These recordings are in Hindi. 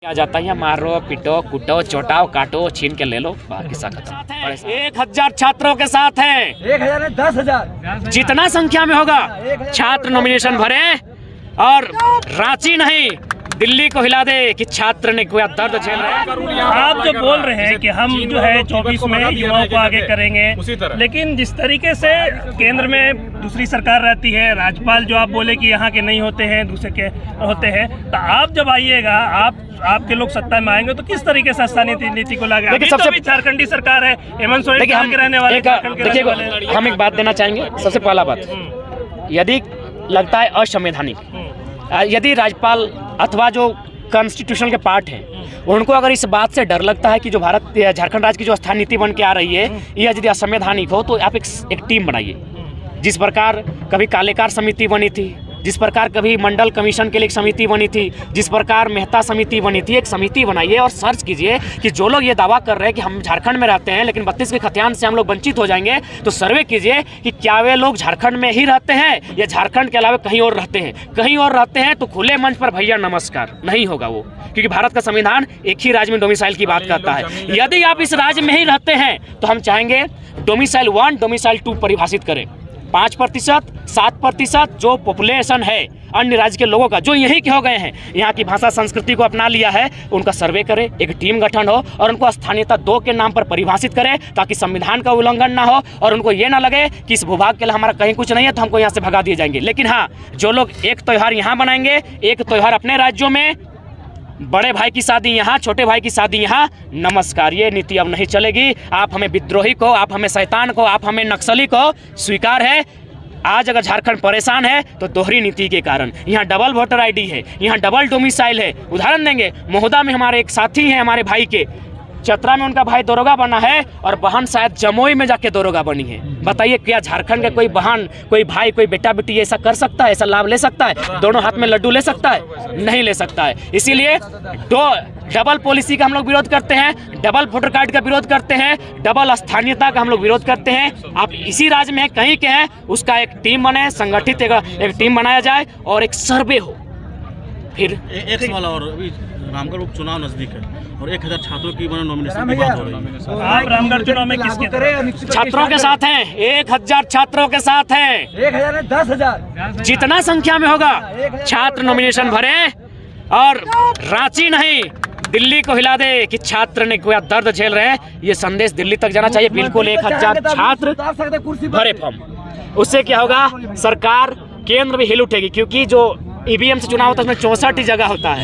आ जाता है, मारो पीटो कूटो चोटाओ काटो छीन के ले लो, किस्सा खत्म। 1000 छात्रों के साथ है, 1000 10,000 जितना संख्या में होगा छात्र नॉमिनेशन भरे और रांची नहीं दिल्ली को हिला दे कि छात्र ने कोई दर्द झेल रहे हैं। आप जो बोल रहे हैं कि हम जो है 24 में युवाओं को आगे करेंगे, लेकिन जिस तरीके से केंद्र में दूसरी सरकार रहती है, राज्यपाल जो आप बोले कि यहाँ के नहीं होते हैं दूसरे के होते हैं, तो आप जब आइएगा आपके लोग सत्ता में आएंगे तो किस तरीके से स्थानीय नीति को लागे? अभी तो झारखंडी सरकार है, हेमंत सोरेन के रहने वाले देखिए हम एक बात देना चाहेंगे। सबसे पहला बात, यदि लगता है असंवैधानिक, यदि राज्यपाल अथवा जो कॉन्स्टिट्यूशन के पार्ट हैं उनको अगर इस बात से डर लगता है कि जो झारखंड राज्य की जो स्थायी नीति बन के आ रही है यह यदि असंवैधानिक हो, तो आप एक टीम बनाइए। जिस प्रकार कभी कालेकार समिति बनी थी, जिस प्रकार कभी मंडल कमीशन के लिए एक समिति बनी थी, जिस प्रकार मेहता समिति बनी थी, एक समिति बनाइए और सर्च कीजिए कि जो लोग ये दावा कर रहे हैं कि हम झारखंड में रहते हैं लेकिन 32 के खतियान से हम लोग वंचित हो जाएंगे, तो सर्वे कीजिए कि क्या वे लोग झारखंड में ही रहते हैं या झारखंड के अलावा कहीं और रहते हैं। कहीं और रहते हैं तो खुले मंच पर भैया नमस्कार, नहीं होगा वो, क्योंकि भारत का संविधान एक ही राज्य में डोमिसाइल की बात करता है। यदि आप इस राज्य में ही रहते हैं तो हम चाहेंगे डोमिसाइल 1 डोमिसाइल 2 परिभाषित करें। 5%, 7% जो पॉपुलेशन है अन्य राज्य के लोगों का जो यहीं के हो गए हैं, यहाँ की भाषा संस्कृति को अपना लिया है, उनका सर्वे करें, एक टीम गठन हो और उनको स्थानीयता 2 के नाम पर परिभाषित करें ताकि संविधान का उल्लंघन ना हो और उनको ये ना लगे कि इस भूभाग के लिए हमारा कहीं कुछ नहीं है तो हमको यहाँ से भगा दिए जाएंगे। लेकिन हाँ, जो लोग एक त्यौहार यहाँ बनाएंगे, एक त्यौहार अपने राज्यों में, बड़े भाई की शादी यहाँ, छोटे भाई की शादी यहाँ, नमस्कार, ये नीति अब नहीं चलेगी। आप हमें विद्रोही को, आप हमें शैतान को, आप हमें नक्सली को स्वीकार है। आज अगर झारखंड परेशान है तो दोहरी नीति के कारण। यहाँ डबल वोटर आईडी है, यहाँ डबल डोमिसाइल है। उदाहरण देंगे, महोदा में हमारे एक साथी हैं, हमारे भाई के, चतरा में उनका भाई दरोगा बना है और बहन शायद जमुई में जाके दरोगा बनी है। बताइए क्या झारखंड के कोई बहन, कोई भाई, कोई बेटा बेटी ऐसा कर सकता है, ऐसा लाभ ले सकता है? दोनों हाथ में लड्डू ले सकता है? नहीं ले सकता है। इसीलिए डबल पॉलिसी का हम लोग विरोध करते हैं, डबल वोटर कार्ड का विरोध करते हैं, डबल स्थानीयता का हम लोग विरोध करते हैं। आप इसी राज्य में कहीं के हैं, उसका एक टीम बने, संगठित एक टीम बनाया जाए और एक सर्वे हो। फिर एक सवाल और, अभी रामगढ़ उपचुनाव नजदीक है और 1000 छात्रों की नॉमिनेशन की बात हो रही है। आप रामगढ़ चुनाव में किसके छात्रों के साथ हैं? 1000 छात्रों के साथ हैं, 1000 10,000 जितना संख्या में होगा छात्र नॉमिनेशन भरे और रांची नहीं दिल्ली को हिला दे कि छात्र ने कोई दर्द झेल रहे हैं। ये संदेश दिल्ली तक जाना चाहिए। बिल्कुल 1000 छात्र भरे फॉर्म, उससे क्या होगा, सरकार केंद्र भी हिल उठेगी, क्योंकि जो ईवीएम से चुनाव होता है उसमें 64 जगह होता है।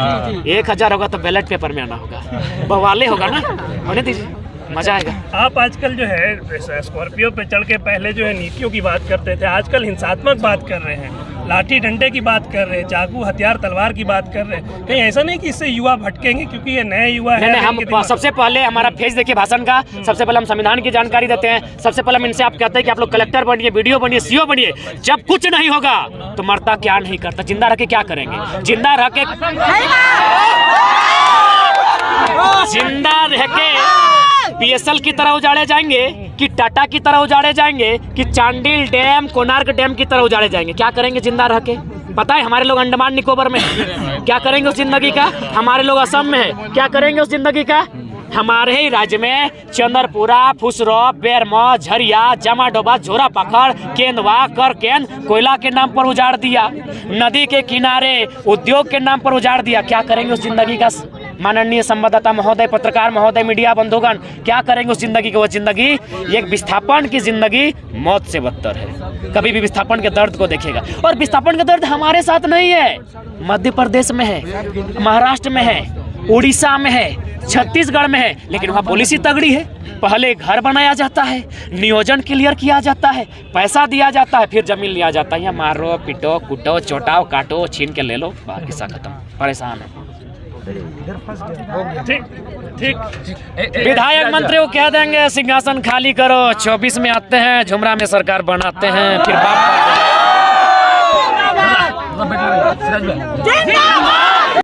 1000 होगा तो बैलेट पेपर में आना होगा, बवाले होगा ना, होने दीजिए, मजा आएगा। आप आजकल जो है स्कॉर्पियो पे चढ़ के पहले जो है नीतियों की बात करते थे, आजकल हिंसात्मक बात कर रहे हैं, लाठी डंडे की बात कर रहे हैं, चाकू हथियार तलवार की बात कर रहे हैं। कहीं ऐसा नहीं कि इससे युवा भटकेंगे, क्योंकि ये नए युवा है? नहीं, हम सबसे पहले हमारा फेज देखिए भाषण का, सबसे पहले हम संविधान की जानकारी देते हैं। सबसे पहले हम इनसे आप कहते हैं कि आप लोग कलेक्टर बनिए, बीडीओ बनिए, सीओ बनिए। जब कुछ नहीं होगा तो मरता क्या नहीं करता, जिंदा रह के क्या करेंगे? जिंदा रह के पीएसएल की तरह उजाड़े जाएंगे कि टाटा की तरह उजाड़े जाएंगे कि चांडिल डैम, कोणार्क डैम की तरह उजाड़े जाएंगे? क्या करेंगे जिंदा रह के? पता है हमारे लोग अंडमान निकोबार में हैं, क्या करेंगे उस जिंदगी का? हमारे लोग असम में है, क्या करेंगे उस जिंदगी का? हमारे ही राज्य में चंद्रपुरा, फुसरो, बेरमो, झरिया, जमाडोबा, झोरा पखड़, केंदवा, करकेंद कोयला के नाम पर उजाड़ दिया, नदी के किनारे उद्योग के नाम पर उजाड़ दिया। क्या करेंगे उस जिंदगी का? माननीय संवाददाता महोदय, पत्रकार महोदय, मीडिया बंधुगण, क्या करेंगे उस जिंदगी को? वो जिंदगी, एक विस्थापन की जिंदगी मौत से बदतर है। कभी भी विस्थापन के दर्द को देखेगा, और विस्थापन का दर्द हमारे साथ नहीं है, मध्य प्रदेश में है, महाराष्ट्र में है, उड़ीसा में है, छत्तीसगढ़ में है, लेकिन वहाँ पॉलिसी तगड़ी है। पहले घर बनाया जाता है, नियोजन क्लियर किया जाता है, पैसा दिया जाता है, फिर जमीन लिया जाता है। मारो पीटो कूटो चोटाओ काटो छीन के ले लो, किस्सा खत्म। परेशान है। ठीक विधायक मंत्री को कह देंगे सिंहासन खाली करो, 24 में आते हैं, झुमरा में सरकार बनाते हैं, फिर बात